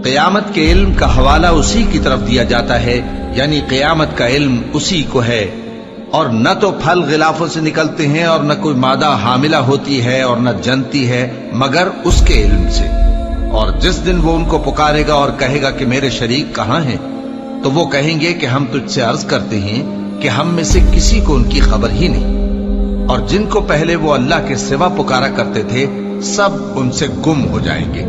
قیامت کے علم کا حوالہ اسی کی طرف دیا جاتا ہے، یعنی قیامت کا علم اسی کو ہے، اور نہ تو پھل غلافوں سے نکلتے ہیں اور نہ کوئی مادہ حاملہ ہوتی ہے اور نہ جنتی ہے مگر اس کے علم سے۔ اور جس دن وہ ان کو پکارے گا اور کہے گا کہ میرے شریک کہاں ہیں، تو وہ کہیں گے کہ ہم تجھ سے عرض کرتے ہیں کہ ہم میں سے کسی کو ان کی خبر ہی نہیں، اور جن کو پہلے وہ اللہ کے سوا پکارا کرتے تھے سب ان سے گم ہو جائیں گے،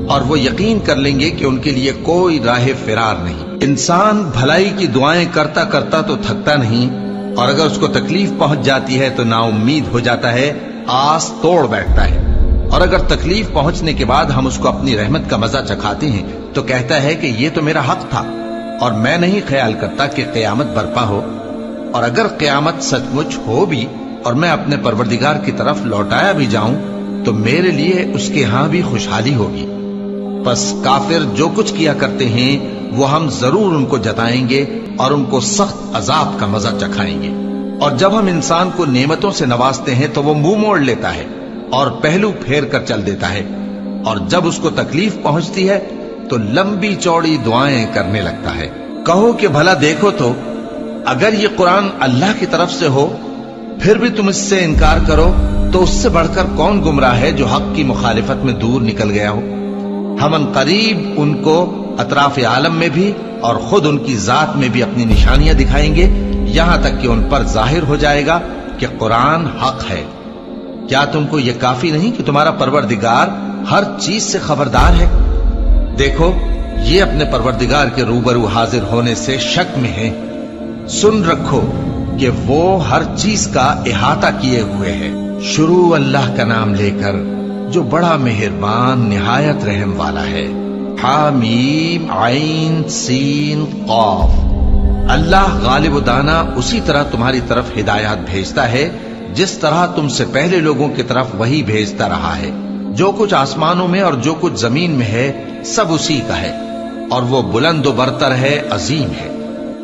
اور وہ یقین کر لیں گے کہ ان کے لیے کوئی راہ فرار نہیں۔ انسان بھلائی کی دعائیں کرتا کرتا تو تھکتا نہیں، اور اگر اس کو تکلیف پہنچ جاتی ہے تو نا امید ہو جاتا ہے، آس توڑ بیٹھتا ہے، اور اگر تکلیف پہنچنے کے بعد ہم اس کو اپنی رحمت کا مزہ چکھاتے ہیں تو کہتا ہے کہ یہ تو میرا حق تھا اور میں نہیں خیال کرتا کہ قیامت برپا ہو، اور اگر قیامت سچ مچ ہو بھی اور میں اپنے پروردگار کی طرف لوٹایا بھی جاؤں تو میرے لیے اس کے ہاں بھی خوشحالی ہوگی۔ بس کافر جو کچھ کیا کرتے ہیں وہ ہم ضرور ان کو جتائیں گے اور ان کو سخت عذاب کا مزہ چکھائیں گے۔ اور جب ہم انسان کو نعمتوں سے نوازتے ہیں تو وہ منہ موڑ لیتا ہے اور پہلو پھیر کر چل دیتا ہے، اور جب اس کو تکلیف پہنچتی ہے تو لمبی چوڑی دعائیں کرنے لگتا ہے۔ کہو کہ بھلا دیکھو تو اگر یہ قرآن اللہ کی طرف سے ہو پھر بھی تم اس سے انکار کرو تو اس سے بڑھ کر کون گمراہ ہے جو حق کی مخالفت میں دور نکل گیا ہو۔ ہم ان قریب ان کو اطراف عالم میں بھی اور خود ان کی ذات میں بھی اپنی نشانیاں دکھائیں گے، یہاں تک کہ ان پر ظاہر ہو جائے گا کہ قرآن حق ہے۔ کیا تم کو یہ کافی نہیں کہ تمہارا پروردگار ہر چیز سے خبردار ہے؟ دیکھو یہ اپنے پروردگار کے روبرو حاضر ہونے سے شک میں ہیں۔ سن رکھو کہ وہ ہر چیز کا احاطہ کیے ہوئے ہے۔ شروع اللہ کا نام لے کر جو بڑا مہربان نہایت رحم والا ہے۔ حامیم عین سین قاف۔ اللہ غالب و دانا اسی طرح تمہاری طرف ہدایات بھیجتا ہے جس طرح تم سے پہلے لوگوں کی طرف وہی بھیجتا رہا ہے۔ جو کچھ آسمانوں میں اور جو کچھ زمین میں ہے سب اسی کا ہے، اور وہ بلند و برتر ہے، عظیم ہے۔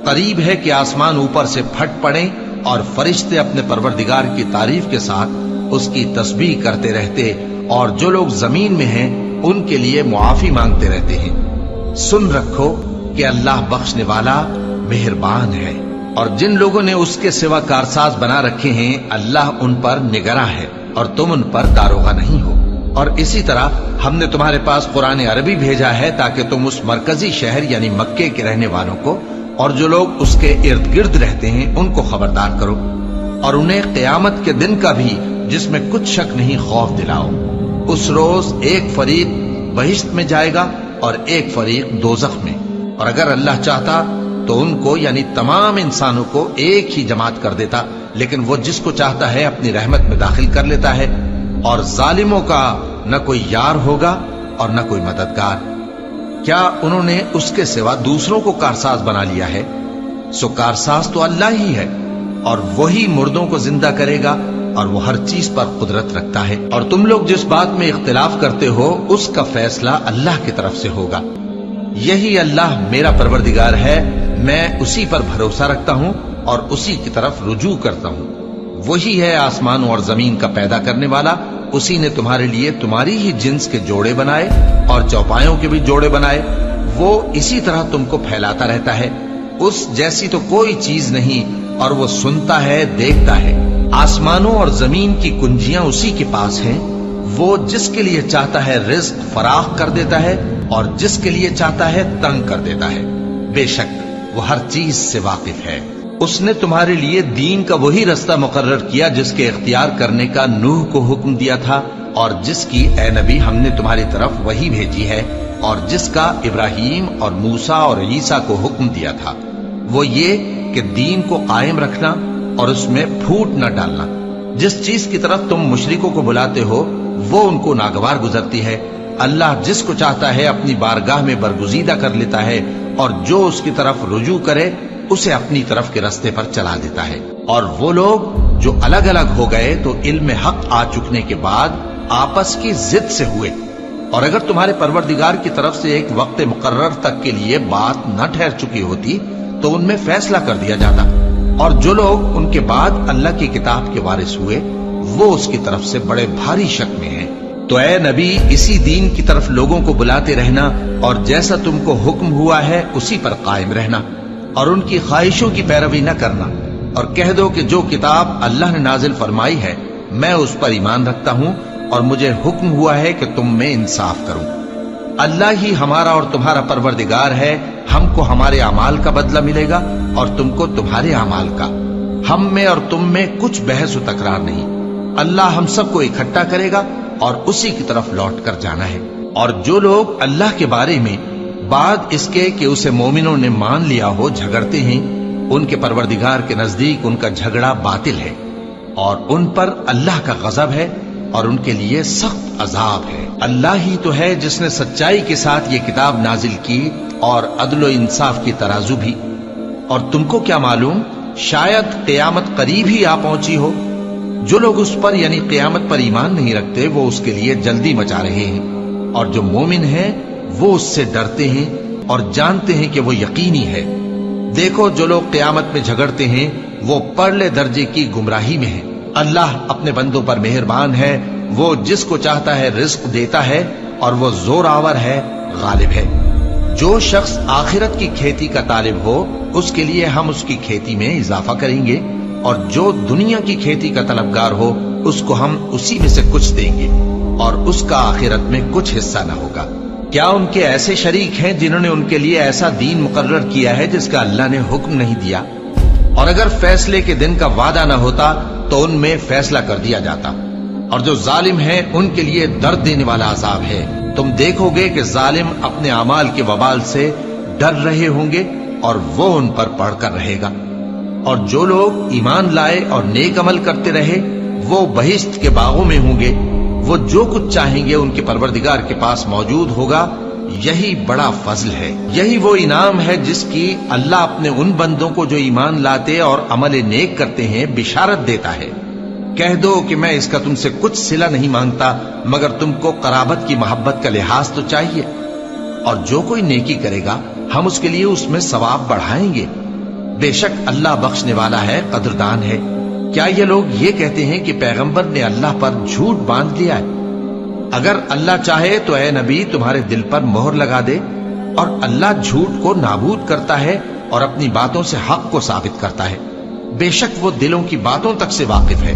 قریب ہے کہ آسمان اوپر سے پھٹ پڑیں اور فرشتے اپنے پروردگار کی تعریف کے ساتھ اس کی تسبیح کرتے رہتے، اور جو لوگ زمین میں ہیں ان کے لیے معافی مانگتے رہتے ہیں۔ سن رکھو کہ اللہ بخشنے والا مہربان ہے، اور جن لوگوں نے اس کے سوا کارساز بنا رکھے ہیں اللہ ان پر نگراں ہے اور تم ان پر داروغہ نہیں ہو۔ اور اسی طرح ہم نے تمہارے پاس قرآن عربی بھیجا ہے تاکہ تم اس مرکزی شہر یعنی مکے کے رہنے والوں کو اور جو لوگ اس کے ارد گرد رہتے ہیں ان کو خبردار کرو، اور انہیں قیامت کے دن کا بھی جس میں کچھ شک نہیں خوف دلاؤ۔ اس روز ایک فریق بہشت میں جائے گا اور ایک فریق دوزخ میں، اور اگر اللہ چاہتا تو ان کو یعنی تمام انسانوں کو ایک ہی جماعت کر دیتا، لیکن وہ جس کو چاہتا ہے اپنی رحمت میں داخل کر لیتا ہے، اور ظالموں کا نہ کوئی یار ہوگا اور نہ کوئی مددگار۔ کیا انہوں نے اس کے سوا دوسروں کو کارساز بنا لیا ہے؟ سو کارساز تو اللہ ہی ہے، اور وہی مردوں کو زندہ کرے گا، اور وہ ہر چیز پر قدرت رکھتا ہے۔ اور تم لوگ جس بات میں اختلاف کرتے ہو اس کا فیصلہ اللہ کی طرف سے ہوگا۔ یہی اللہ میرا پروردگار ہے، میں اسی پر بھروسہ رکھتا ہوں اور اسی کی طرف رجوع کرتا ہوں۔ وہی ہے آسمانوں اور زمین کا پیدا کرنے والا، اسی نے تمہارے لیے تمہاری ہی جنس کے جوڑے بنائے اور چوپایوں کے بھی جوڑے بنائے۔ وہ اسی طرح تم کو پھیلاتا رہتا ہے، اس جیسی تو کوئی چیز نہیں، اور وہ سنتا ہے، دیکھتا ہے۔ آسمانوں اور زمین کی کنجیاں اسی کے پاس ہیں، وہ جس کے لیے چاہتا ہے رزق فراخ کر دیتا ہے اور جس کے لیے چاہتا ہے تنگ کر دیتا ہے۔ بے شک وہ ہر چیز سے واقف ہے۔ اس نے تمہارے لیے دین کا وہی رستہ مقرر کیا جس کے اختیار کرنے کا نوح کو حکم دیا تھا، اور جس کی اے نبی ہم نے تمہاری طرف وہی بھیجی ہے، اور جس کا ابراہیم اور موسیٰ اور عیسیٰ کو حکم دیا تھا، وہ یہ کہ دین کو قائم رکھنا اور اس میں پھوٹ نہ ڈالنا۔ جس چیز کی طرف تم مشرکوں کو بلاتے ہو وہ ان کو ناگوار گزرتی ہے۔ اللہ جس کو چاہتا ہے اپنی بارگاہ میں برگزیدہ کر لیتا ہے، اور جو اس کی طرف رجوع کرے اسے اپنی طرف کے رستے پر چلا دیتا ہے۔ اور وہ لوگ جو الگ الگ ہو گئے تو علم حق آ چکنے کے بعد آپس کی ضد سے ہوئے، اور اگر تمہارے پروردگار کی طرف سے ایک وقت مقرر تک کے لیے بات نہ ٹھہر چکی ہوتی تو ان میں فیصلہ کر دیا جاتا، اور جو لوگ ان کے بعد اللہ کی کتاب کے وارث ہوئے وہ اس کی طرف سے بڑے بھاری شک میں ہیں۔ تو اے نبی اسی دین کی طرف لوگوں کو بلاتے رہنا اور جیسا تم کو حکم ہوا ہے اسی پر قائم رہنا اور ان کی خواہشوں کی پیروی نہ کرنا، اور کہہ دو کہ جو کتاب اللہ نے نازل فرمائی ہے میں اس پر ایمان رکھتا ہوں اور مجھے حکم ہوا ہے کہ تم میں انصاف کروں۔ اللہ ہی ہمارا اور تمہارا پروردگار ہے، ہم کو ہمارے اعمال کا بدلہ ملے گا اور تم کو تمہارے اعمال کا، ہم میں اور تم میں کچھ بحث و تکرار نہیں۔ اللہ ہم سب کو اکٹھا کرے گا اور اسی کی طرف لوٹ کر جانا ہے۔ اور جو لوگ اللہ کے بارے میں بعد اس کے کہ اسے مومنوں نے مان لیا ہو جھگڑتے ہیں، ان کے پروردگار کے نزدیک ان کا جھگڑا باطل ہے اور ان پر اللہ کا غضب ہے اور ان کے لیے سخت عذاب ہے۔ اللہ ہی تو ہے جس نے سچائی کے ساتھ یہ کتاب نازل کی اور عدل و انصاف کی ترازو بھی۔ اور تم کو کیا معلوم، شاید قیامت قریب ہی آ پہنچی ہو۔ جو لوگ اس پر یعنی قیامت پر ایمان نہیں رکھتے وہ اس کے لیے جلدی مچا رہے ہیں، اور جو مومن ہیں وہ اس سے ڈرتے ہیں اور جانتے ہیں کہ وہ یقینی ہے۔ دیکھو جو لوگ قیامت میں جھگڑتے ہیں وہ پرلے درجے کی گمراہی میں ہیں۔ اللہ اپنے بندوں پر مہربان ہے، وہ جس کو چاہتا ہے رزق دیتا ہے اور وہ زور آور ہے، غالب ہے۔ جو شخص آخرت کی کھیتی کا طالب ہو اس کے لیے ہم اس کی کھیتی میں اضافہ کریں گے، اور جو دنیا کی کھیتی کا طلبگار ہو اس کو ہم اسی میں سے کچھ دیں گے اور اس کا آخرت میں کچھ حصہ نہ ہوگا۔ کیا ان کے ایسے شریک ہیں جنہوں نے ان کے لیے ایسا دین مقرر کیا ہے جس کا اللہ نے حکم نہیں دیا؟ اور اگر فیصلے کے دن کا وعدہ نہ ہوتا تو ان میں فیصلہ کر دیا جاتا، اور جو ظالم ہیں ان کے لیے درد دینے والا عذاب ہے۔ تم دیکھو گے کہ ظالم اپنے اعمال کے وبال سے ڈر رہے ہوں گے اور وہ ان پر پڑھ کر رہے گا۔ اور جو لوگ ایمان لائے اور نیک عمل کرتے رہے وہ بہشت کے باغوں میں ہوں گے، وہ جو کچھ چاہیں گے ان کے پروردگار کے پاس موجود ہوگا۔ یہی بڑا فضل ہے، یہی وہ انعام ہے جس کی اللہ اپنے ان بندوں کو جو ایمان لاتے اور عمل نیک کرتے ہیں بشارت دیتا ہے۔ کہہ دو کہ میں اس کا تم سے کچھ صلہ نہیں مانگتا مگر تم کو قرابت کی محبت کا لحاظ تو چاہیے، اور جو کوئی نیکی کرے گا ہم اس کے لیے اس میں ثواب بڑھائیں گے۔ بے شک اللہ بخشنے والا ہے، قدردان ہے۔ کیا یہ لوگ یہ کہتے ہیں کہ پیغمبر نے اللہ پر جھوٹ باندھ لیا ہے؟ اگر اللہ چاہے تو اے نبی تمہارے دل پر مہر لگا دے، اور اللہ جھوٹ کو نابود کرتا ہے اور اپنی باتوں سے حق کو ثابت کرتا ہے۔ بے شک وہ دلوں کی باتوں تک سے واقف ہے،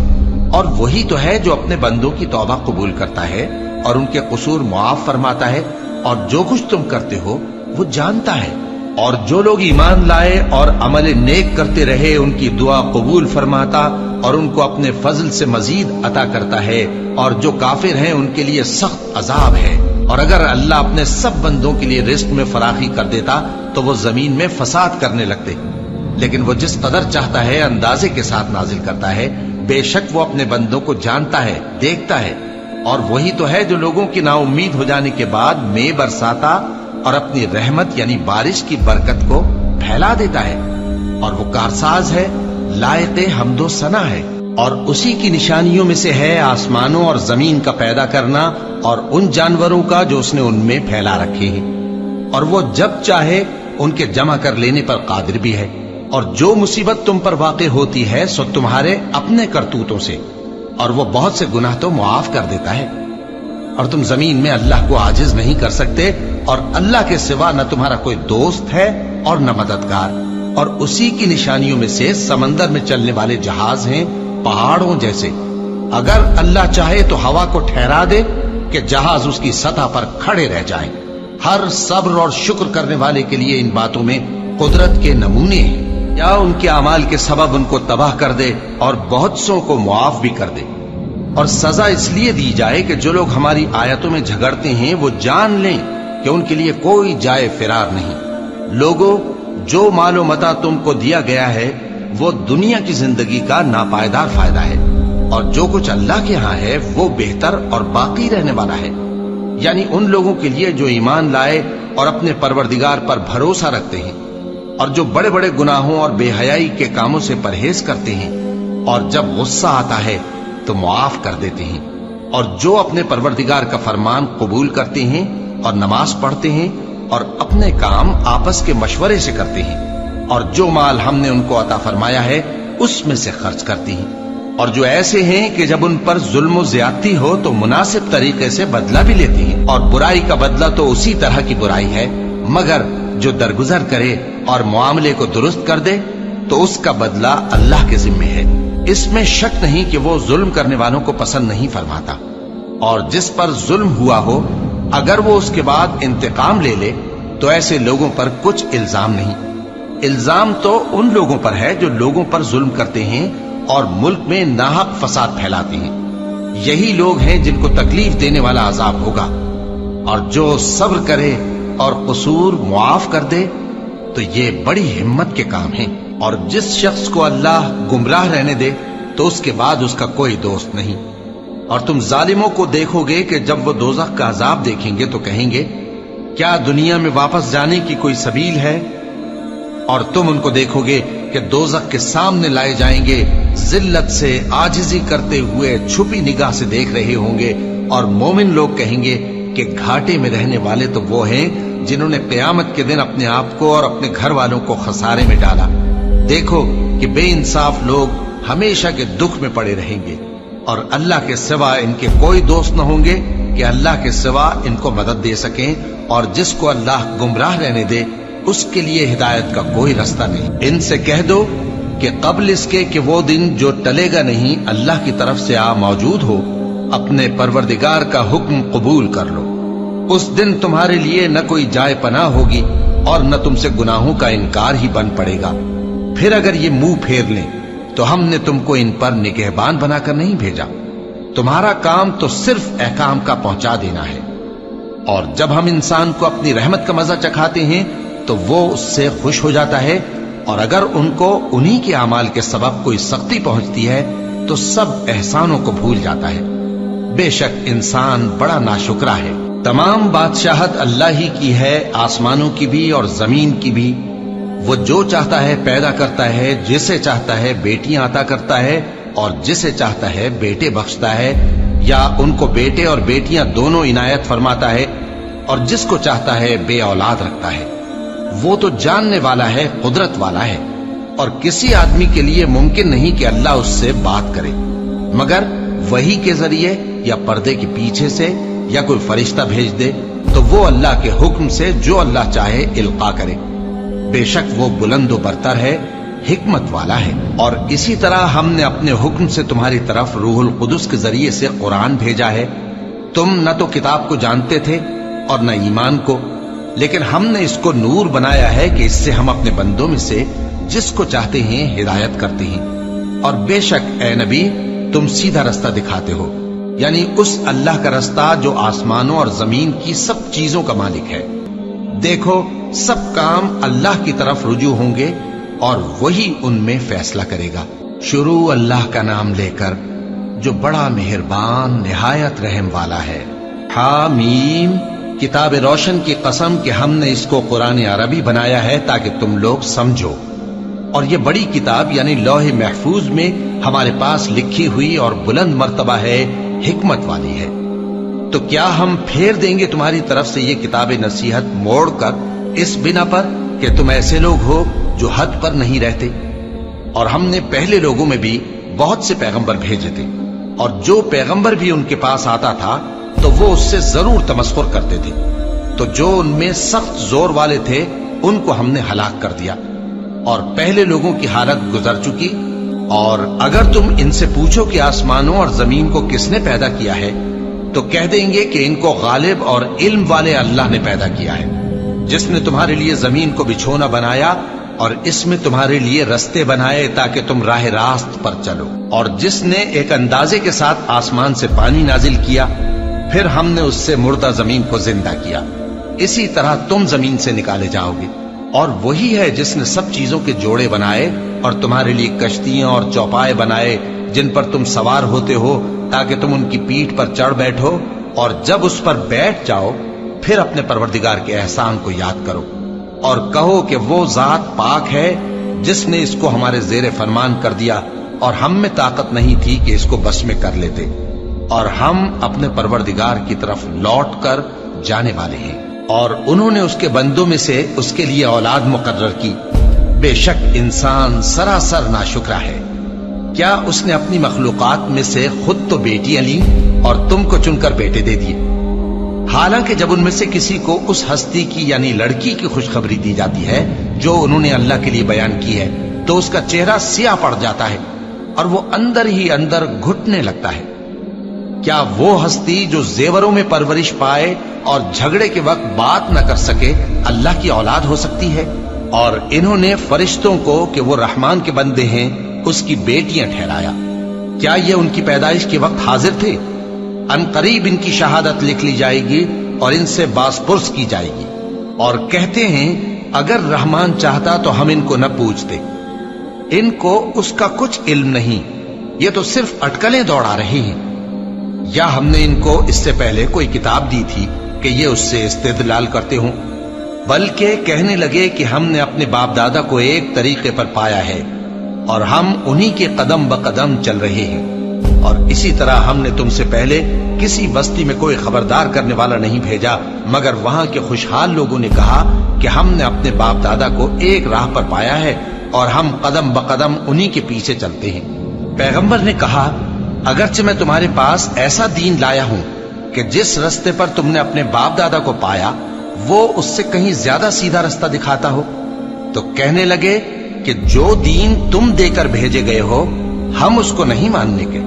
اور وہی تو ہے جو اپنے بندوں کی توبہ قبول کرتا ہے اور ان کے قصور معاف فرماتا ہے، اور جو کچھ تم کرتے ہو وہ جانتا ہے۔ اور جو لوگ ایمان لائے اور عمل نیک کرتے رہے ان کی دعا قبول فرماتا اور ان کو اپنے فضل سے مزید عطا کرتا ہے، اور جو کافر ہیں ان کے لیے سخت عذاب ہے۔ اور اگر اللہ اپنے سب بندوں کے لیے رزق میں فراخی کر دیتا تو وہ زمین میں فساد کرنے لگتے، لیکن وہ جس قدر چاہتا ہے اندازے کے ساتھ نازل کرتا ہے۔ بے شک وہ اپنے بندوں کو جانتا ہے، دیکھتا ہے، اور وہی تو ہے جو لوگوں کی نا امید ہو جانے کے بعد مے برساتا اور اپنی رحمت یعنی بارش کی برکت کو پھیلا دیتا ہے، اور وہ کارساز ہے، لائق حمد و ثنا ہے۔ اور اسی کی نشانیوں میں سے ہے آسمانوں اور زمین کا پیدا کرنا اور ان جانوروں کا جو اس نے ان میں پھیلا رکھے ہیں، اور وہ جب چاہے ان کے جمع کر لینے پر قادر بھی ہے۔ اور جو مصیبت تم پر واقع ہوتی ہے سو تمہارے اپنے کرتوتوں سے، اور وہ بہت سے گناہ تو معاف کر دیتا ہے۔ اور تم زمین میں اللہ کو عاجز نہیں کر سکتے، اور اللہ کے سوا نہ تمہارا کوئی دوست ہے اور نہ مددگار۔ اور اسی کی نشانیوں میں سے سمندر میں چلنے والے جہاز ہیں، پہاڑوں جیسے۔ اگر اللہ چاہے تو ہوا کو ٹھہرا دے کہ جہاز اس کی سطح پر کھڑے رہ جائیں۔ ہر صبر اور شکر کرنے والے کے لیے ان باتوں میں قدرت کے نمونے ہیں۔ یا ان کے اعمال کے سبب ان کو تباہ کر دے اور بہت سو کو معاف بھی کر دے۔ اور سزا اس لیے دی جائے کہ جو لوگ ہماری آیتوں میں جھگڑتے ہیں وہ جان لیں کہ ان کے لیے کوئی جائے فرار نہیں۔ لوگوں، جو مال و متاع تم کو دیا گیا ہے وہ دنیا کی زندگی کا ناپائیدار فائدہ ہے، اور جو کچھ اللہ کے ہاں ہے وہ بہتر اور باقی رہنے والا ہے۔ یعنی ان لوگوں کے لیے جو ایمان لائے اور اپنے پروردگار پر بھروسہ رکھتے ہیں، اور جو بڑے بڑے گناہوں اور بے حیائی کے کاموں سے پرہیز کرتے ہیں، اور جب غصہ آتا ہے تو معاف کر دیتے ہیں، اور جو اپنے پروردگار کا فرمان قبول کرتے ہیں اور نماز پڑھتے ہیں اور اپنے کام آپس کے مشورے سے کرتے ہیں، اور جو مال ہم نے ان کو عطا فرمایا ہے اس میں سے خرچ کرتے ہیں۔ اور جو ایسے ہیں کہ جب ان پر ظلم و زیادتی ہو تو مناسب طریقے سے بدلہ بھی لیتے ہیں، اور برائی کا بدلہ تو اسی طرح کی برائی ہے، مگر جو درگزر کرے اور معاملے کو درست کر دے تو اس کا بدلہ اللہ کے ذمہ ہے۔ اس میں شک نہیں کہ وہ ظلم کرنے والوں کو پسند نہیں فرماتا، اور جس پر ظلم ہوا ہو اگر وہ اس کے بعد انتقام لے لے تو ایسے لوگوں پر کچھ الزام نہیں۔ الزام تو ان لوگوں پر ہے جو لوگوں پر ظلم کرتے ہیں اور ملک میں ناحق فساد پھیلاتے ہیں، یہی لوگ ہیں جن کو تکلیف دینے والا عذاب ہوگا۔ اور جو صبر کرے اور قصور معاف کر دے تو یہ بڑی ہمت کے کام ہیں۔ اور جس شخص کو اللہ گمراہ رہنے دے تو اس کے بعد اس کا کوئی دوست نہیں۔ اور تم ظالموں کو دیکھو گے کہ جب وہ دوزخ کا عذاب دیکھیں گے تو کہیں گے کیا دنیا میں واپس جانے کی کوئی سبیل ہے؟ اور تم ان کو دیکھو گے کہ دوزخ کے سامنے لائے جائیں گے، ذلت سے عاجزی کرتے ہوئے چھپی نگاہ سے دیکھ رہے ہوں گے، اور مومن لوگ کہیں گے کہ گھاٹے میں رہنے والے تو وہ ہیں جنہوں نے قیامت کے دن اپنے آپ کو اور اپنے گھر والوں کو خسارے میں ڈالا۔ دیکھو کہ بے انصاف لوگ ہمیشہ کے دکھ میں پڑے رہیں گے، اور اللہ کے سوا ان کے کوئی دوست نہ ہوں گے کہ اللہ کے سوا ان کو مدد دے سکیں، اور جس کو اللہ گمراہ رہنے دے اس کے لیے ہدایت کا کوئی رستہ نہیں۔ ان سے کہہ دو کہ قبل اس کے کہ وہ دن جو ٹلے گا نہیں اللہ کی طرف سے آ موجود ہو، اپنے پروردگار کا حکم قبول کر لو۔ اس دن تمہارے لیے نہ کوئی جائے پناہ ہوگی اور نہ تم سے گناہوں کا انکار ہی بن پڑے گا۔ پھر اگر یہ منہ پھیر لیں تو ہم نے تم کو ان پر نگہبان بنا کر نہیں بھیجا، تمہارا کام تو صرف احکام کا پہنچا دینا ہے۔ اور جب ہم انسان کو اپنی رحمت کا مزہ چکھاتے ہیں تو وہ اس سے خوش ہو جاتا ہے، اور اگر ان کو انہی کے اعمال کے سبب کوئی سختی پہنچتی ہے تو سب احسانوں کو بھول جاتا ہے۔ بے شک انسان بڑا ناشکرا ہے۔ تمام بادشاہت اللہ ہی کی ہے، آسمانوں کی بھی اور زمین کی بھی۔ وہ جو چاہتا ہے پیدا کرتا ہے، جسے چاہتا ہے بیٹیاں عطا کرتا ہے اور جسے چاہتا ہے بیٹے بخشتا ہے، یا ان کو بیٹے اور بیٹیاں دونوں عنایت فرماتا ہے، اور جس کو چاہتا ہے بے اولاد رکھتا ہے۔ وہ تو جاننے والا ہے، قدرت والا ہے، اور کسی آدمی کے لیے ممکن نہیں کہ اللہ اس سے بات کرے مگر وحی کے ذریعے یا پردے کے پیچھے سے، یا کوئی فرشتہ بھیج دے تو وہ اللہ کے حکم سے جو اللہ چاہے القا کرے۔ بے شک وہ بلند و برتر ہے، حکمت والا ہے۔ اور اسی طرح ہم نے اپنے حکم سے تمہاری طرف روح القدس کے ذریعے سے قرآن بھیجا ہے۔ تم نہ تو کتاب کو جانتے تھے اور نہ ایمان کو، لیکن ہم نے اس کو نور بنایا ہے کہ اس سے ہم اپنے بندوں میں سے جس کو چاہتے ہیں ہدایت کرتے ہیں۔ اور بے شک اے نبی تم سیدھا رستہ دکھاتے ہو، یعنی اس اللہ کا رستہ جو آسمانوں اور زمین کی سب چیزوں کا مالک ہے۔ دیکھو سب کام اللہ کی طرف رجوع ہوں گے اور وہی ان میں فیصلہ کرے گا۔ شروع اللہ کا نام لے کر جو بڑا مہربان نہایت رحم والا ہے۔ حامیم، کتاب روشن کی قسم کہ ہم نے اس کو قرآن عربی بنایا ہے تاکہ تم لوگ سمجھو، اور یہ بڑی کتاب یعنی لوح محفوظ میں ہمارے پاس لکھی ہوئی اور بلند مرتبہ ہے، حکمت والی ہے۔ تو کیا ہم پھیر دیں گے تمہاری طرف سے یہ کتاب نصیحت موڑ کر اس بنا پر کہ تم ایسے لوگ ہو جو حد پر نہیں رہتے؟ اور ہم نے پہلے لوگوں میں بھی بہت سے پیغمبر بھیجے تھے، اور جو پیغمبر بھی ان کے پاس آتا تھا تو وہ اس سے ضرور تمسخر کرتے تھے، تو جو ان میں سخت زور والے تھے ان کو ہم نے ہلاک کر دیا، اور پہلے لوگوں کی حالت گزر چکی۔ اور اگر تم ان سے پوچھو کہ آسمانوں اور زمین کو کس نے پیدا کیا ہے تو کہہ دیں گے کہ ان کو غالب اور علم والے اللہ نے پیدا کیا ہے، جس نے تمہارے لیے زمین کو بچھونا بنایا اور اس میں تمہارے لیے رستے بنائے تاکہ تم راہ راست پر چلو، اور جس نے ایک اندازے کے ساتھ آسمان سے پانی نازل کیا، پھر ہم نے اس سے مردہ زمین کو زندہ کیا، اسی طرح تم زمین سے نکالے جاؤ گے۔ اور وہی ہے جس نے سب چیزوں کے جوڑے بنائے اور تمہارے لیے کشتیاں اور چوپائے بنائے جن پر تم سوار ہوتے ہو تاکہ تم ان کی پیٹھ پر چڑھ بیٹھو، اور جب اس پر بیٹھ جاؤ پھر اپنے پروردگار کے احسان کو یاد کرو اور کہو کہ وہ ذات پاک ہے جس نے اس کو ہمارے زیر فرمان کر دیا اور ہم میں طاقت نہیں تھی کہ اس کو بس میں کر لیتے، اور ہم اپنے پروردگار کی طرف لوٹ کر جانے والے ہیں۔ اور انہوں نے اس کے بندوں میں سے اس کے لیے اولاد مقرر کی، بے شک انسان سراسر ناشکرا ہے۔ کیا اس نے اپنی مخلوقات میں سے خود تو بیٹیاں لیں اور تم کو چن کر بیٹے دے دیے؟ حالانکہ جب ان میں سے کسی کو اس ہستی کی یعنی لڑکی کی خوشخبری دی جاتی ہے جو انہوں نے اللہ کے لیے بیان کی ہے تو اس کا چہرہ سیاہ پڑ جاتا ہے اور وہ اندر ہی اندر گھٹنے لگتا ہے۔ کیا وہ ہستی جو زیوروں میں پرورش پائے اور جھگڑے کے وقت بات نہ کر سکے اللہ کی اولاد ہو سکتی ہے؟ اور انہوں نے فرشتوں کو کہ وہ رحمان کے بندے ہیں اس کی بیٹیاں ٹھہرایا۔ کیا یہ ان کی پیدائش کے وقت حاضر تھے؟ ان قریب ان کی شہادت لکھ لی جائے گی اور ان سے باس پرس کی جائے گی، اور کہتے ہیں اگر رحمان چاہتا تو ہم ان کو نہ پوچھتے۔ ان کو اس کا کچھ علم نہیں، یہ تو صرف اٹکلیں دوڑا رہے ہیں۔ یا ہم نے ان کو اس سے پہلے کوئی کتاب دی تھی کہ یہ اس سے استدلال کرتے ہوں؟ بلکہ کہنے لگے کہ ہم نے اپنے باپ دادا کو ایک طریقے پر پایا ہے اور ہم انہی کے قدم بقدم چل رہے ہیں، اور اسی طرح ہم نے تم سے پہلے کسی بستی میں کوئی خبردار کرنے والا نہیں بھیجا مگر وہاں کے خوشحال لوگوں نے کہا کہ ہم نے اپنے باپ دادا کو ایک راہ پر پایا ہے اور ہم قدم بقدم انہی کے پیچھے چلتے ہیں۔ پیغمبر نے کہا اگرچہ میں تمہارے پاس ایسا دین لایا ہوں کہ جس رستے پر تم نے اپنے باپ دادا کو پایا وہ اس سے کہیں زیادہ سیدھا رستہ دکھاتا ہو، تو کہنے لگے کہ جو دین تم دے کر بھیجے گئے ہو ہم اس کو نہیں ماننے کے،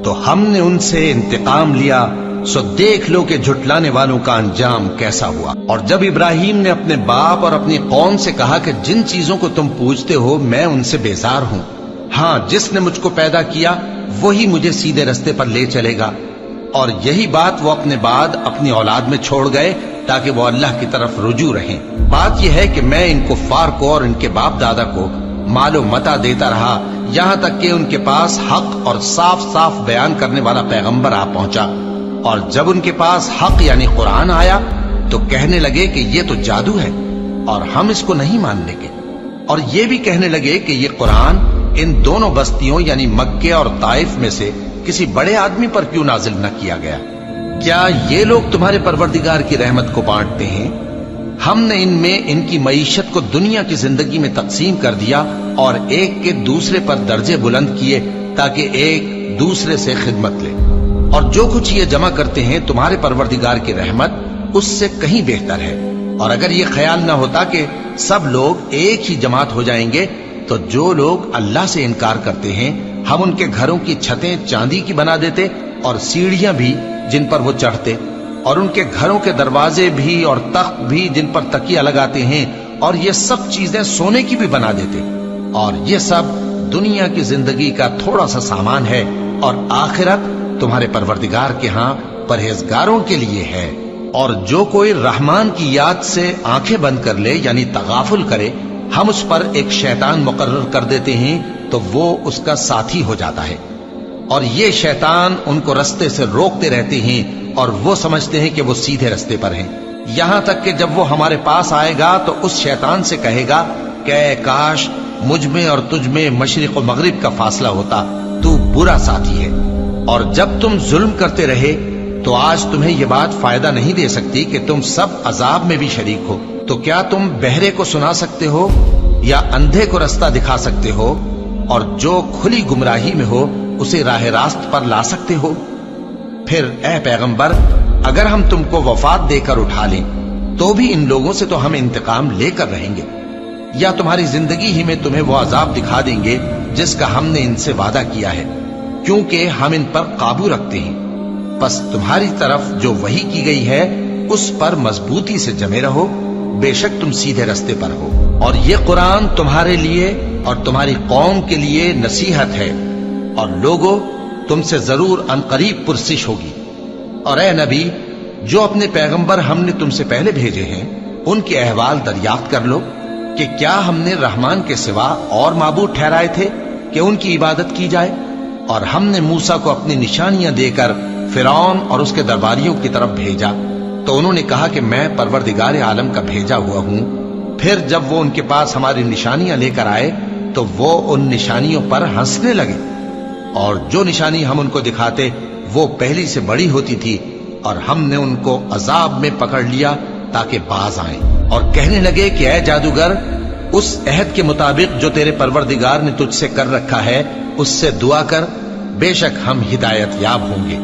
تو ہم نے ان سے انتقام لیا، سو دیکھ لو کہ جھٹلانے والوں کا انجام کیسا ہوا۔ اور جب ابراہیم نے اپنے باپ اور اپنی قوم سے کہا کہ جن چیزوں کو تم پوجتے ہو میں ان سے بیزار ہوں، ہاں جس نے مجھ کو پیدا کیا وہی مجھے سیدھے رستے پر لے چلے گا، اور یہی بات وہ اپنے بعد اپنی اولاد میں چھوڑ گئے تاکہ وہ اللہ کی طرف رجوع رہیں۔ بات یہ ہے کہ میں ان کفار کو اور ان کے باپ دادا کو مال و متاع دیتا رہا یہاں تک کہ ان کے پاس حق اور صاف صاف بیان کرنے والا پیغمبر آ پہنچا، اور جب ان کے پاس حق یعنی قرآن آیا تو کہنے لگے کہ یہ تو جادو ہے اور ہم اس کو نہیں ماننے کے، اور یہ بھی کہنے لگے کہ یہ قرآن ان دونوں بستیوں یعنی مکے اور طائف میں سے کسی بڑے آدمی پر کیوں نازل نہ کیا گیا؟ کیا یہ لوگ تمہارے پروردگار کی رحمت کو بانٹتے ہیں؟ ہم نے ان میں ان کی معیشت کو دنیا کی زندگی میں تقسیم کر دیا اور ایک کے دوسرے پر درجے بلند کیے تاکہ ایک دوسرے سے خدمت لے، اور جو کچھ یہ جمع کرتے ہیں تمہارے پروردگار کی رحمت اس سے کہیں بہتر ہے۔ اور اگر یہ خیال نہ ہوتا کہ سب لوگ ایک ہی جماعت ہو جائیں گے تو جو لوگ اللہ سے انکار کرتے ہیں ہم ان کے گھروں کی چھتیں چاندی کی بنا دیتے اور سیڑھیاں بھی جن پر وہ چڑھتے، اور ان کے گھروں کے دروازے بھی اور تخت بھی جن پر تکیہ لگاتے ہیں، اور یہ سب چیزیں سونے کی بھی بنا دیتے، اور یہ سب دنیا کی زندگی کا تھوڑا سا سامان ہے، اور آخرت تمہارے پروردگار کے ہاں پرہیزگاروں کے لیے ہے۔ اور جو کوئی رحمان کی یاد سے آنکھیں بند کر لے یعنی تغافل کرے ہم اس پر ایک شیطان مقرر کر دیتے ہیں تو وہ اس کا ساتھی ہو جاتا ہے، اور یہ شیطان ان کو رستے سے روکتے رہتے ہیں اور وہ سمجھتے ہیں کہ وہ سیدھے رستے پر ہیں، یہاں تک کہ جب وہ ہمارے پاس آئے گا تو اس شیطان سے کہے گا کہ اے کاش مجھ میں اور تجھ میں مشرق و مغرب کا فاصلہ ہوتا، تو برا ساتھی ہے۔ اور جب تم ظلم کرتے رہے تو آج تمہیں یہ بات فائدہ نہیں دے سکتی کہ تم سب عذاب میں بھی شریک ہو، تو کیا تم بہرے کو سنا سکتے ہو یا اندھے کو رستہ دکھا سکتے ہو، اور جو کھلی گمراہی میں ہو اسے راہ راست پر لا سکتے ہو؟ پھر اے پیغمبر اگر ہم تم کو وفات دے کر اٹھا لیں تو بھی ان لوگوں سے تو ہم انتقام لے کر رہیں گے، یا تمہاری زندگی ہی میں تمہیں وہ عذاب دکھا دیں گے جس کا ہم نے ان سے وعدہ کیا ہے، کیونکہ ہم ان پر قابو رکھتے ہیں۔ پس تمہاری طرف جو وحی کی گئی ہے اس پر مضبوطی سے جمے رہو، بے شک تم سیدھے رستے پر ہو، اور یہ قرآن تمہارے لیے اور تمہاری قوم کے لیے نصیحت ہے، اور لوگوں تم سے ضرور عنقریب پرسش ہوگی۔ اور اے نبی جو اپنے پیغمبر ہم نے تم سے پہلے بھیجے ہیں ان کے احوال دریافت کر لو کہ کیا ہم نے رحمان کے سوا اور معبود ٹھہرائے تھے کہ ان کی عبادت کی جائے؟ اور ہم نے موسیٰ کو اپنی نشانیاں دے کر فرعون اور اس کے درباریوں کی طرف بھیجا تو انہوں نے کہا کہ میں پروردگار عالم کا بھیجا ہوا ہوں۔ پھر جب وہ ان کے پاس ہماری نشانیاں لے کر آئے تو وہ ان نشانیوں پر ہنسنے لگے، اور جو نشانی ہم ان کو دکھاتے وہ پہلی سے بڑی ہوتی تھی، اور ہم نے ان کو عذاب میں پکڑ لیا تاکہ باز آئیں، اور کہنے لگے کہ اے جادوگر اس عہد کے مطابق جو تیرے پروردگار نے تجھ سے کر رکھا ہے اس سے دعا کر، بے شک ہم ہدایت یاب ہوں گے۔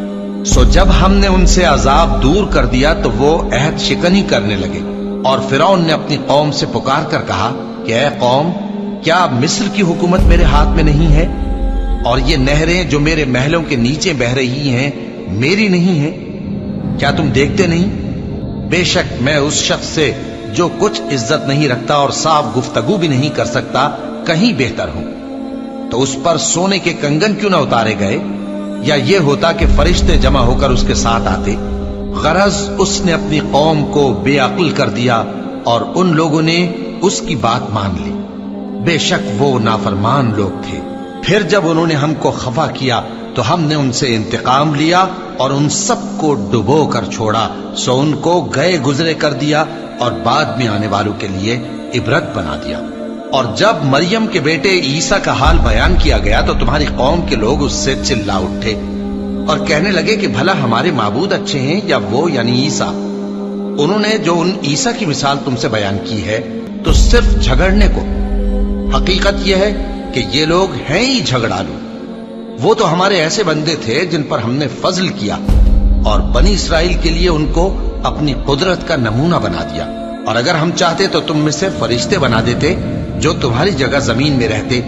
سو جب ہم نے ان سے عذاب دور کر دیا تو وہ عہد شکنی کرنے لگے، اور فرعون نے اپنی قوم سے پکار کر کہا کہ اے قوم، کیا مصر کی حکومت میرے ہاتھ میں نہیں ہے؟ اور یہ نہریں جو میرے محلوں کے نیچے بہ رہی ہیں میری نہیں ہیں؟ کیا تم دیکھتے نہیں؟ بے شک میں اس شخص سے جو کچھ عزت نہیں رکھتا اور صاف گفتگو بھی نہیں کر سکتا کہیں بہتر ہوں۔ تو اس پر سونے کے کنگن کیوں نہ اتارے گئے، یا یہ ہوتا کہ فرشتے جمع ہو کر اس کے ساتھ آتے؟ غرض اس نے اپنی قوم کو بے عقل کر دیا اور ان لوگوں نے اس کی بات مان لی۔ بے شک وہ نافرمان لوگ تھے۔ پھر جب انہوں نے ہم کو خفا کیا تو ہم نے ان سے انتقام لیا اور ان سب کو ڈبو کر چھوڑا، سو ان کو گئے گزرے کر دیا اور بعد میں آنے والوں کے لیے عبرت بنا دیا۔ اور جب مریم کے بیٹے عیسیٰ کا حال بیان کیا گیا تو تمہاری قوم کے لوگ اس سے چلا اٹھے اور کہنے لگے کہ بھلا ہمارے معبود اچھے ہیں یا وہ یعنی عیسیٰ؟ انہوں نے جو ان عیسیٰ کی مثال تم سے بیان کی ہے تو صرف جھگڑنے کو۔ حقیقت یہ ہے کہ یہ لوگ ہیں ہی جھگڑالو۔ وہ تو ہمارے ایسے بندے تھے جن پر ہم نے فضل کیا، اور بنی اسرائیل کے لیے ان کو اپنی قدرت کا نمونہ بنا دیا۔ اور اگر ہم چاہتے تو تم میں سے فرشتے بنا دیتے جو تمہاری جگہ زمین میں رہتے،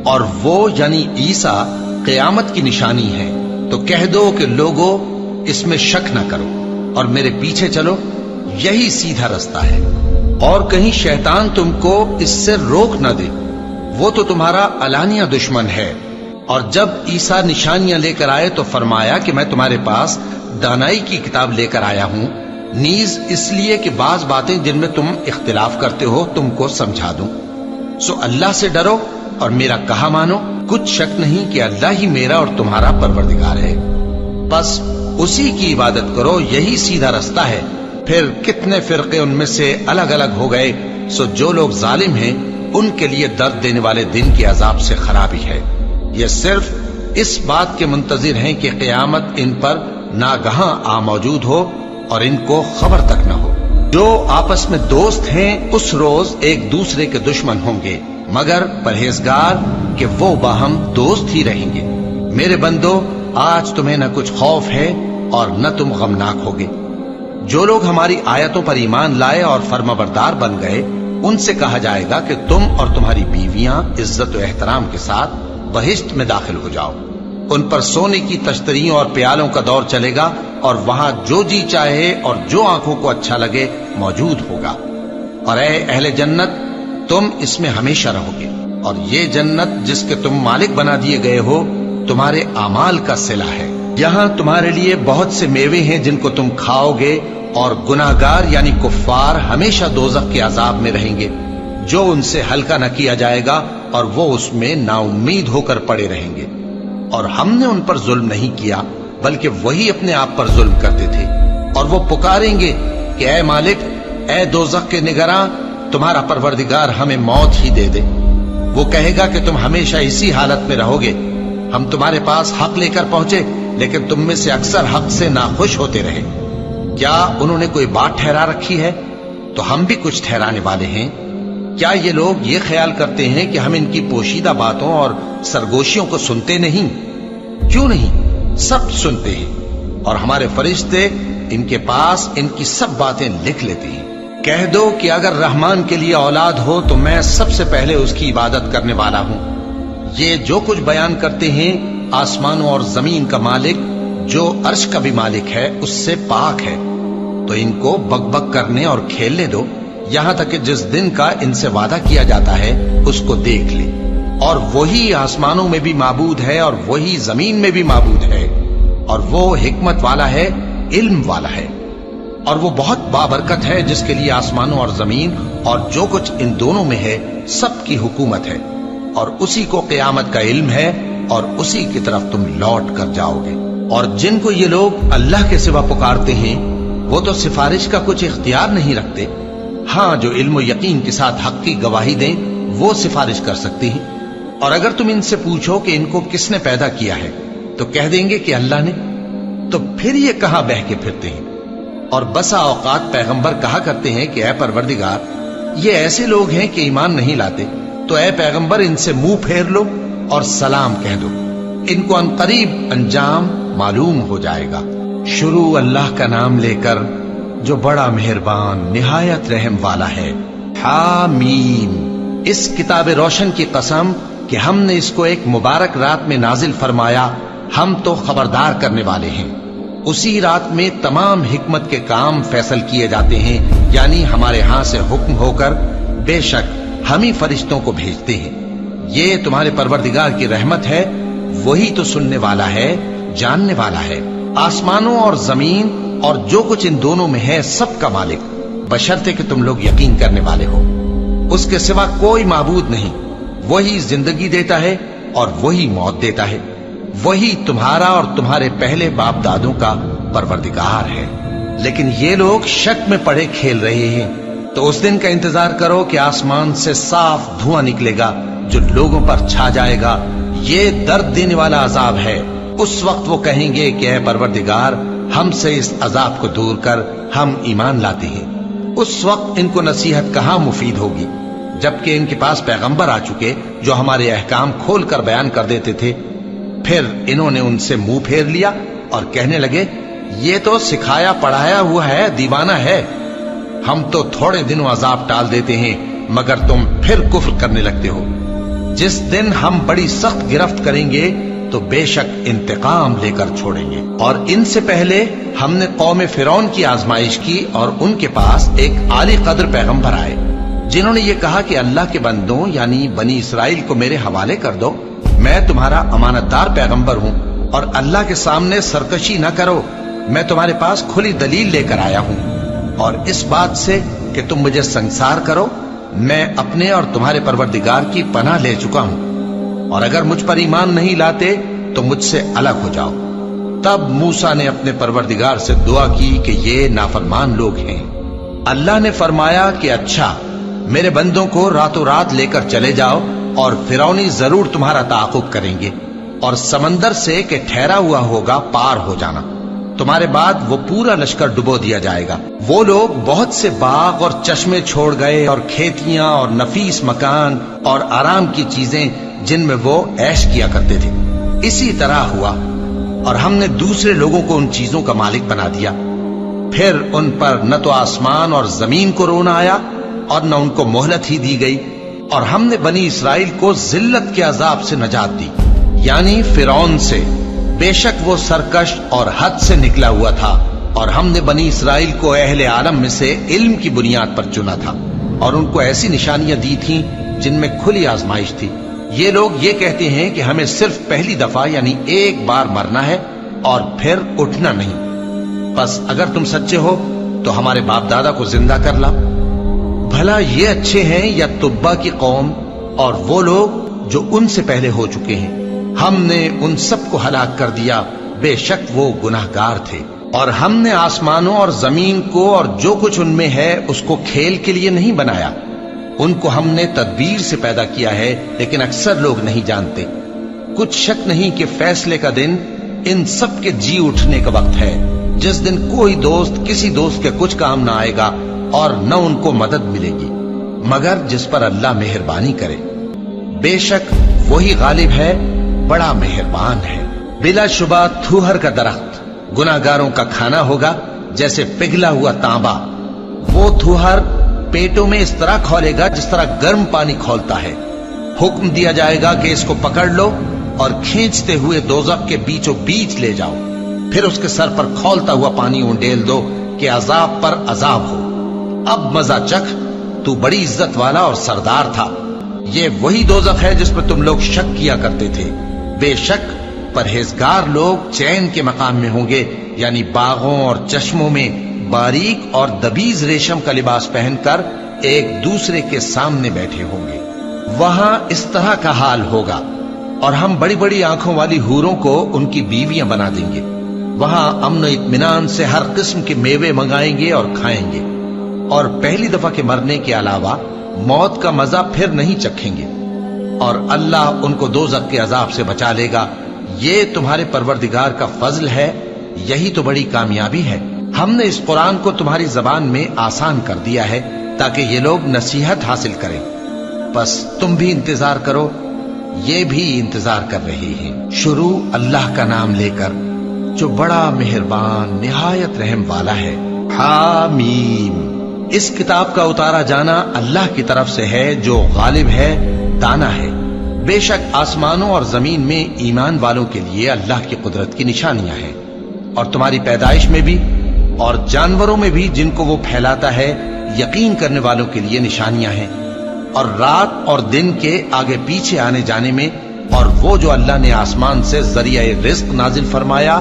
اور وہ یعنی عیسیٰ قیامت کی نشانی ہے۔ تو کہہ دو کہ لوگوں اس میں شک نہ کرو اور میرے پیچھے چلو، یہی سیدھا رستہ ہے، اور کہیں شیطان تم کو اس سے روک نہ دے، وہ تو تمہارا علانیہ دشمن ہے۔ اور جب عیسیٰ نشانیاں لے کر آئے تو فرمایا کہ میں تمہارے پاس دانائی کی کتاب لے کر آیا ہوں، نیز اس لیے کہ بعض باتیں جن میں تم اختلاف کرتے ہو تم کو سمجھا دوں۔ سو اللہ سے ڈرو اور میرا کہا مانو، کچھ شک نہیں کہ اللہ ہی میرا اور تمہارا پروردگار ہے، بس اسی کی عبادت کرو، یہی سیدھا رستہ ہے۔ پھر کتنے فرقے ان میں سے الگ الگ ہو گئے، سو جو لوگ ظالم ہیں ان کے لیے درد دینے والے دن کے عذاب سے خرابی ہے۔ یہ صرف اس بات کے منتظر ہیں کہ قیامت ان پر ناگہاں آ موجود ہو اور ان کو خبر تک نہ ہو۔ جو آپس میں دوست ہیں اس روز ایک دوسرے کے دشمن ہوں گے، مگر پرہیزگار کہ وہ باہم دوست ہی رہیں گے۔ میرے بندو، آج تمہیں نہ کچھ خوف ہے اور نہ تم غمناک ہوگے۔ جو لوگ ہماری آیتوں پر ایمان لائے اور فرمانبردار بن گئے، ان سے کہا جائے گا کہ تم اور تمہاری بیویاں عزت و احترام کے ساتھ بہشت میں داخل ہو جاؤ۔ ان پر سونے کی تشتریوں اور پیالوں کا دور چلے گا، اور وہاں جو جی چاہے اور جو آنکھوں کو اچھا لگے موجود ہوگا۔ اور اے اہل جنت، تم اس میں ہمیشہ رہو گے، اور یہ جنت جس کے تم مالک بنا دیے گئے ہو تمہارے اعمال کا صلہ ہے۔ یہاں تمہارے لیے بہت سے میوے ہیں جن کو تم کھاؤ گے، اور گناہگار یعنی کفار ہمیشہ دوزخ کے عذاب میں رہیں گے، جو ان سے ہلکا نہ کیا جائے گا، اور وہ اس میں نا امید ہو کر پڑے رہیں گے۔ اور ہم نے ان پر ظلم نہیں کیا بلکہ وہی اپنے آپ پر ظلم کرتے تھے۔ اور وہ پکاریں گے کہ اے مالک، اے دوزخ کے نگراں، تمہارا پروردگار ہمیں موت ہی دے دے۔ وہ کہے گا کہ تم ہمیشہ اسی حالت میں رہو گے، ہم تمہارے پاس حق لے کر پہنچے لیکن تم میں سے اکثر حق سے ناخوش ہوتے رہے۔ کیا انہوں نے کوئی بات ٹھہرا رکھی ہے؟ تو ہم بھی کچھ ٹھہرانے والے ہیں۔ کیا یہ لوگ یہ خیال کرتے ہیں کہ ہم ان کی پوشیدہ باتوں اور سرگوشیوں کو سنتے نہیں؟ کیوں نہیں، سب سنتے ہیں، اور ہمارے فرشتے ان کے پاس ان کی سب باتیں لکھ لیتے ہیں۔ کہہ دو کہ اگر رحمان کے لیے اولاد ہو تو میں سب سے پہلے اس کی عبادت کرنے والا ہوں۔ یہ جو کچھ بیان کرتے ہیں آسمانوں اور زمین کا مالک جو عرش کا بھی مالک ہے اس سے پاک ہے، تو ان کو بک بک کرنے اور کھیلنے دو، یہاں تک کہ جس دن کا ان سے وعدہ کیا جاتا ہے اس کو دیکھ لے۔ اور وہی آسمانوں میں بھی معبود ہے اور وہی زمین میں بھی معبود ہے، اور وہ حکمت والا ہے، علم والا ہے، اور وہ بہت بابرکت ہے جس کے لیے آسمانوں اور زمین اور جو کچھ ان دونوں میں ہے سب کی حکومت ہے، اور اسی کو قیامت کا علم ہے، اور اسی کی طرف تم لوٹ کر جاؤ گے۔ اور جن کو یہ لوگ اللہ کے سوا پکارتے ہیں وہ تو سفارش کا کچھ اختیار نہیں رکھتے، ہاں جو علم و یقین کے ساتھ حق کی گواہی دیں وہ سفارش کر سکتی ہیں۔ اور اگر تم ان سے پوچھو کہ ان کو کس نے پیدا کیا ہے تو کہہ دیں گے کہ اللہ نے، تو پھر یہ کہاں بہہ کے پھرتے ہیں۔ اور بسا اوقات پیغمبر کہا کرتے ہیں کہ اے پروردگار، یہ ایسے لوگ ہیں کہ ایمان نہیں لاتے، تو اے پیغمبر ان سے منہ پھیر لو اور سلام کہہ دو، ان کو عنقریب انجام معلوم ہو جائے گا۔ شروع اللہ کا نام لے کر جو بڑا مہربان نہایت رحم والا ہے۔ حامیم، اس کتاب روشن کی قسم کہ ہم نے اس کو ایک مبارک رات میں نازل فرمایا، ہم تو خبردار کرنے والے ہیں۔ اسی رات میں تمام حکمت کے کام فیصل کیے جاتے ہیں، یعنی ہمارے ہاں سے حکم ہو کر، بے شک ہم ہی فرشتوں کو بھیجتے ہیں۔ یہ تمہارے پروردگار کی رحمت ہے، وہی تو سننے والا ہے، جاننے والا ہے۔ آسمانوں اور زمین اور جو کچھ ان دونوں میں ہے سب کا مالک، بشرطے کہ تم لوگ یقین کرنے والے ہو۔ اس کے سوا کوئی معبود نہیں، وہی زندگی دیتا ہے اور وہی موت دیتا ہے، وہی تمہارا اور تمہارے پہلے باپ دادوں کا پروردگار ہے۔ لیکن یہ لوگ شک میں پڑے کھیل رہے ہیں، تو اس دن کا انتظار کرو کہ آسمان سے صاف دھواں نکلے گا جو لوگوں پر چھا جائے گا، یہ درد دینے والا عذاب ہے۔ اس وقت وہ کہیں گے کہ اے پروردگار، ہم سے اس عذاب کو دور کر، ہم ایمان لاتے ہیں۔ اس وقت ان کو نصیحت کہاں مفید ہوگی، جبکہ ان کے پاس پیغمبر آ چکے جو ہمارے احکام کھول کر بیان کر دیتے تھے۔ پھر انہوں نے ان سے منہ پھیر لیا اور کہنے لگے، یہ تو سکھایا پڑھایا ہوا ہے، دیوانہ ہے، ہم تو تھوڑے دنوں عذاب ٹال دیتے ہیں مگر تم پھر کفر کرنے لگتے ہو۔ جس دن ہم بڑی سخت گرفت کریں گے تو بے شک انتقام لے کر چھوڑیں گے۔ اور ان سے پہلے ہم نے قوم فرعون کی آزمائش کی، اور ان کے پاس ایک عالی قدر پیغمبر آئے جنہوں نے یہ کہا کہ اللہ کے بندوں یعنی بنی اسرائیل کو میرے حوالے کر دو، میں تمہارا امانت دار پیغمبر ہوں، اور اللہ کے سامنے سرکشی نہ کرو، میں تمہارے پاس کھلی دلیل لے کر آیا ہوں، اور اس بات سے کہ تم مجھے سنسار کرو، میں اپنے اور تمہارے پروردگار کی پناہ لے چکا ہوں، اور اگر مجھ پر ایمان نہیں لاتے تو مجھ سے الگ ہو جاؤ۔ تب موسیٰ نے اپنے پروردگار سے دعا کی کہ یہ نافرمان لوگ ہیں۔ اللہ نے فرمایا کہ اچھا، میرے بندوں کو راتوں رات لے کر چلے جاؤ، اور فرعونی ضرور تمہارا تعاقب کریں گے، اور سمندر سے کہ ٹھہرا ہوا ہوگا پار ہو جانا، تمہارے بعد وہ پورا لشکر ڈبو دیا جائے گا۔ وہ لوگ بہت سے باغ اور چشمے چھوڑ گئے، اور کھیتیاں اور نفیس مکان اور آرام کی چیزیں جن میں وہ عیش کیا کرتے تھے۔ اسی طرح ہوا، اور ہم نے دوسرے لوگوں کو ان چیزوں کا مالک بنا دیا۔ پھر ان پر نہ تو آسمان اور زمین کو رونا آیا، اور نہ ان کو مہلت ہی دی گئی، اور ہم نے بنی اسرائیل کو ذلت کے عذاب سے نجات دی، یعنی فرعون سے۔ بے شک وہ سرکش اور حد سے نکلا ہوا تھا، اور ہم نے بنی اسرائیل کو اہل عالم میں سے علم کی بنیاد پر چنا تھا، اور ان کو ایسی نشانیاں دی تھیں جن میں کھلی آزمائش تھی۔ یہ لوگ یہ کہتے ہیں کہ ہمیں صرف پہلی دفعہ یعنی ایک بار مرنا ہے اور پھر اٹھنا نہیں، بس اگر تم سچے ہو تو ہمارے باپ دادا کو زندہ کر لا۔ بھلا یہ اچھے ہیں یا تبا کی قوم اور وہ لوگ جو ان سے پہلے ہو چکے ہیں؟ ہم نے ان سب کو ہلاک کر دیا، بے شک وہ گناہگار تھے۔ اور ہم نے آسمانوں اور زمین کو اور جو کچھ ان میں ہے اس کو کھیل کے لیے نہیں بنایا، ان کو ہم نے تدبیر سے پیدا کیا ہے، لیکن اکثر لوگ نہیں جانتے۔ کچھ شک نہیں کہ فیصلے کا دن ان سب کے جی اٹھنے کا وقت ہے، جس دن کوئی دوست کسی دوست کے کچھ کام نہ آئے گا، اور نہ ان کو مدد ملے گی مگر جس پر اللہ مہربانی کرے۔ بے شک وہی غالب ہے، بڑا مہربان ہے۔ بلا شبہ تھوہر کا درخت گناہگاروں کا کھانا ہوگا، جیسے پگھلا ہوا تانبا۔ وہ تھوہر پیٹوں میں اس طرح کھولے گا جس طرح گرم پانی کھولتا ہے۔ حکم دیا جائے گا کہ اس کو پکڑ لو اور کھینچتے ہوئے دوزخ کے بیچوں بیچ لے جاؤ، پھر اس کے سر پر کھولتا ہوا پانی انڈیل دو کہ عذاب پر عذاب ہو۔ اب مزہ چکھ، تو بڑی عزت والا اور سردار تھا۔ یہ وہی دوزخ ہے جس پر تم لوگ شک کیا کرتے تھے۔ بے شک پرہیزگار لوگ چین کے مقام میں ہوں گے، یعنی باغوں اور چشموں میں باریک اور دبیز ریشم کا لباس پہن کر ایک دوسرے کے سامنے بیٹھے ہوں گے۔ وہاں اس طرح کا حال ہوگا، اور ہم بڑی بڑی آنکھوں والی حوروں کو ان کی بیویاں بنا دیں گے۔ وہاں امن و اطمینان سے ہر قسم کے میوے منگائیں گے اور کھائیں گے، اور پہلی دفعہ کے مرنے کے علاوہ موت کا مزہ پھر نہیں چکھیں گے، اور اللہ ان کو دوزخ کے عذاب سے بچا لے گا۔ یہ تمہارے پروردگار کا فضل ہے، یہی تو بڑی کامیابی ہے۔ ہم نے اس قرآن کو تمہاری زبان میں آسان کر دیا ہے تاکہ یہ لوگ نصیحت حاصل کریں۔ بس تم بھی انتظار کرو، یہ بھی انتظار کر رہے ہیں۔ شروع اللہ کا نام لے کر جو بڑا مہربان نہایت رحم والا ہے۔ حامیم۔ اس کتاب کا اتارا جانا اللہ کی طرف سے ہے جو غالب ہے، دانا ہے۔ بے شک آسمانوں اور زمین میں ایمان والوں کے لیے اللہ کی قدرت کی نشانیاں ہیں، اور تمہاری پیدائش میں بھی اور جانوروں میں بھی جن کو وہ پھیلاتا ہے یقین کرنے والوں کے لیے نشانیاں ہیں، اور رات اور دن کے آگے پیچھے آنے جانے میں، اور وہ جو اللہ نے آسمان سے ذریعہ رزق نازل فرمایا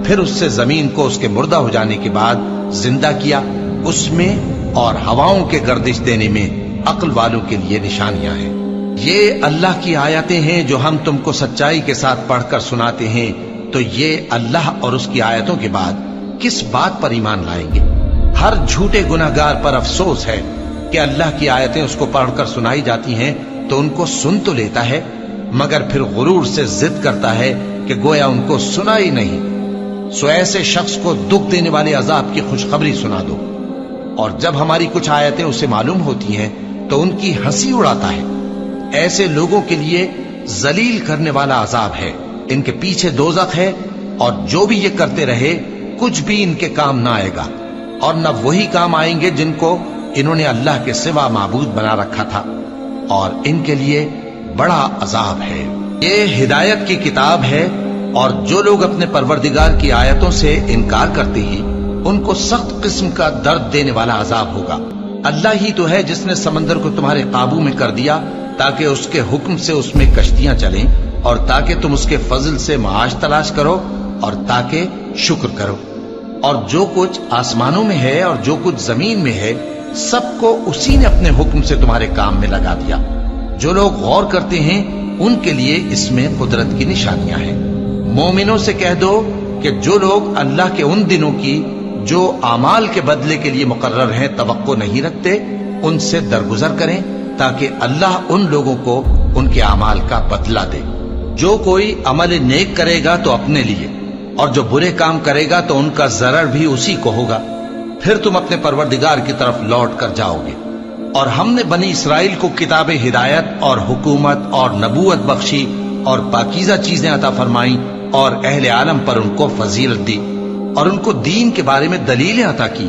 پھر اس سے زمین کو اس کے مردہ ہو جانے کے بعد زندہ کیا، اس میں اور ہواؤں کے گردش دینے میں عقل والوں کے لیے نشانیاں ہیں۔ یہ اللہ کی آیتیں ہیں جو ہم تم کو سچائی کے ساتھ پڑھ کر سناتے ہیں، تو یہ اللہ اور اس کی آیتوں کے بعد کس بات پر ایمان لائیں گے؟ ہر جھوٹے گناہگار پر افسوس ہے کہ اللہ کی آیتیں اس کو پڑھ کر سنائی جاتی ہیں تو ان کو سن تو لیتا ہے، مگر پھر غرور سے ضد کرتا ہے کہ گویا ان کو سنا ہی نہیں۔ سو ایسے شخص کو دکھ دینے والے عذاب کی خوشخبری سنا دو، اور جب ہماری کچھ آیتیں اسے معلوم ہوتی ہیں تو ان کی ہنسی اڑاتا ہے۔ ایسے لوگوں کے لیے ذلیل کرنے والا عذاب ہے، ان کے پیچھے دوزخ ہے، اور جو بھی یہ کرتے رہے کچھ بھی ان کے کام نہ آئے گا، اور نہ وہی کام آئیں گے جن کو انہوں نے اللہ کے سوا معبود بنا رکھا تھا، اور ان کے لیے بڑا عذاب ہے۔ یہ ہدایت کی کتاب ہے، اور جو لوگ اپنے پروردگار کی آیتوں سے انکار کرتے ہیں ان کو سخت قسم کا درد دینے والا عذاب ہوگا۔ اللہ ہی تو ہے جس نے سمندر کو تمہارے قابو میں کر دیا تاکہ اس کے حکم سے اس میں کشتیاں چلیں، اور تاکہ تم اس کے فضل سے معاش تلاش کرو، اور تاکہ شکر کرو۔ اور جو کچھ آسمانوں میں ہے اور جو کچھ زمین میں ہے سب کو اسی نے اپنے حکم سے تمہارے کام میں لگا دیا۔ جو لوگ غور کرتے ہیں ان کے لیے اس میں قدرت کی نشانیاں ہیں۔ مومنوں سے کہہ دو کہ جو لوگ اللہ کے ان دنوں کی جو اعمال کے بدلے کے لیے مقرر ہیں توقع نہیں رکھتے ان سے درگزر کریں، تاکہ اللہ ان لوگوں کو ان کے اعمال کا بدلہ دے۔ جو کوئی عمل نیک کرے گا تو اپنے لیے، اور جو برے کام کرے گا تو ان کا ضرر بھی اسی کو ہوگا، پھر تم اپنے پروردگار کی طرف لوٹ کر جاؤ گے۔ اور ہم نے بنی اسرائیل کو کتاب ہدایت اور حکومت اور نبوت بخشی اور پاکیزہ چیزیں عطا فرمائیں، اور اہل عالم پر ان کو فضیلت دی، اور ان کو دین کے بارے میں دلیلیں عطا کی،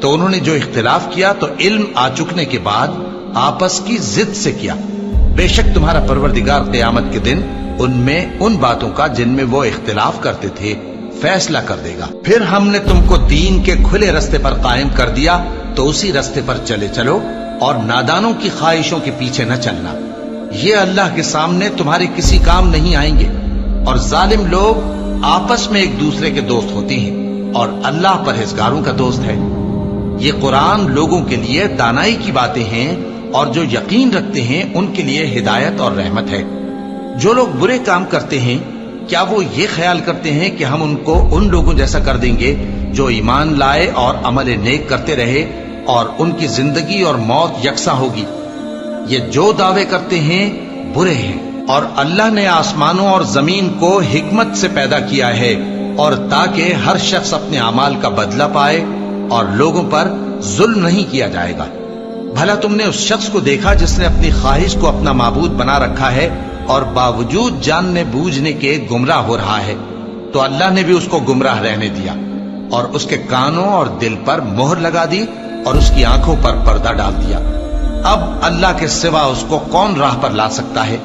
تو انہوں نے جو اختلاف کیا تو علم آ چکنے کے بعد آپس کی ضد سے کیا۔ بے شک تمہارا پروردگار قیامت کے دن ان میں ان باتوں کا جن میں وہ اختلاف کرتے تھے فیصلہ کر دے گا۔ پھر ہم نے تم کو دین کے کھلے رستے پر قائم کر دیا، تو اسی رستے پر چلے چلو، اور نادانوں کی خواہشوں کے پیچھے نہ چلنا۔ یہ اللہ کے سامنے تمہارے کسی کام نہیں آئیں گے، اور ظالم لوگ آپس میں ایک دوسرے کے دوست ہوتے ہیں، اور اللہ پرہیزگاروں کا دوست ہے۔ یہ قرآن لوگوں کے لیے دانائی کی باتیں ہیں، اور جو یقین رکھتے ہیں ان کے لیے ہدایت اور رحمت ہے۔ جو لوگ برے کام کرتے ہیں کیا وہ یہ خیال کرتے ہیں کہ ہم ان کو ان لوگوں جیسا کر دیں گے جو ایمان لائے اور عمل نیک کرتے رہے، اور ان کی زندگی اور موت یکساں ہوگی؟ یہ جو دعوے کرتے ہیں برے ہیں۔ اور اللہ نے آسمانوں اور زمین کو حکمت سے پیدا کیا ہے، اور تاکہ ہر شخص اپنے اعمال کا بدلہ پائے، اور لوگوں پر ظلم نہیں کیا جائے گا۔ بھلا تم نے اس شخص کو دیکھا جس نے اپنی خواہش کو اپنا معبود بنا رکھا ہے، اور باوجود جاننے بوجھنے کے گمراہ ہو رہا ہے؟ تو اللہ نے بھی اس کو گمراہ رہنے دیا، اور اس کے کانوں اور دل پر مہر لگا دی، اور اس کی آنکھوں پر پردہ ڈال دیا۔ اب اللہ کے سوا اس کو کون راہ پر لا سکتا ہے؟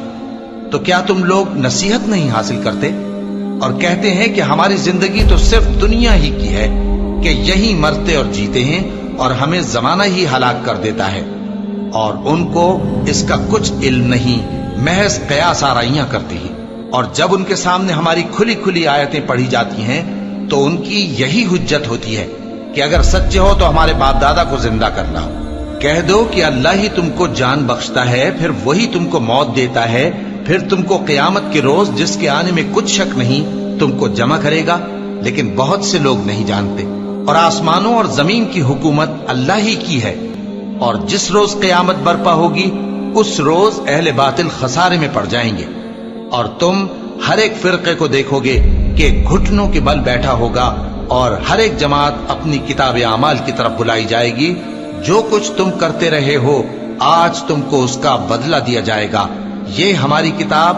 تو کیا تم لوگ نصیحت نہیں حاصل کرتے اور کہتے ہیں کہ ہماری زندگی تو صرف دنیا ہی کی ہے، کہ یہی مرتے اور جیتے ہیں، اور ہمیں زمانہ ہی ہلاک کر دیتا ہے؟ اور ان کو اس کا کچھ علم نہیں، محض قیاس آرائیاں کرتے ہیں۔ اور جب ان کے سامنے ہماری کھلی کھلی آیتیں پڑھی جاتی ہیں تو ان کی یہی حجت ہوتی ہے کہ اگر سچے ہو تو ہمارے باپ دادا کو زندہ کرنا ہو۔ کہہ دو کہ اللہ ہی تم کو جان بخشتا ہے، پھر وہی تم کو موت دیتا ہے، پھر تم کو قیامت کے روز جس کے آنے میں کچھ شک نہیں تم کو جمع کرے گا، لیکن بہت سے لوگ نہیں جانتے۔ اور آسمانوں اور زمین کی حکومت اللہ ہی کی ہے، اور جس روز قیامت برپا ہوگی اس روز اہل باطل خسارے میں پڑ جائیں گے، اور تم ہر ایک فرقے کو دیکھو گے کہ گھٹنوں کے بل بیٹھا ہوگا، اور ہر ایک جماعت اپنی کتاب اعمال کی طرف بلائی جائے گی۔ جو کچھ تم کرتے رہے ہو آج تم کو اس کا بدلہ دیا جائے گا۔ یہ ہماری کتاب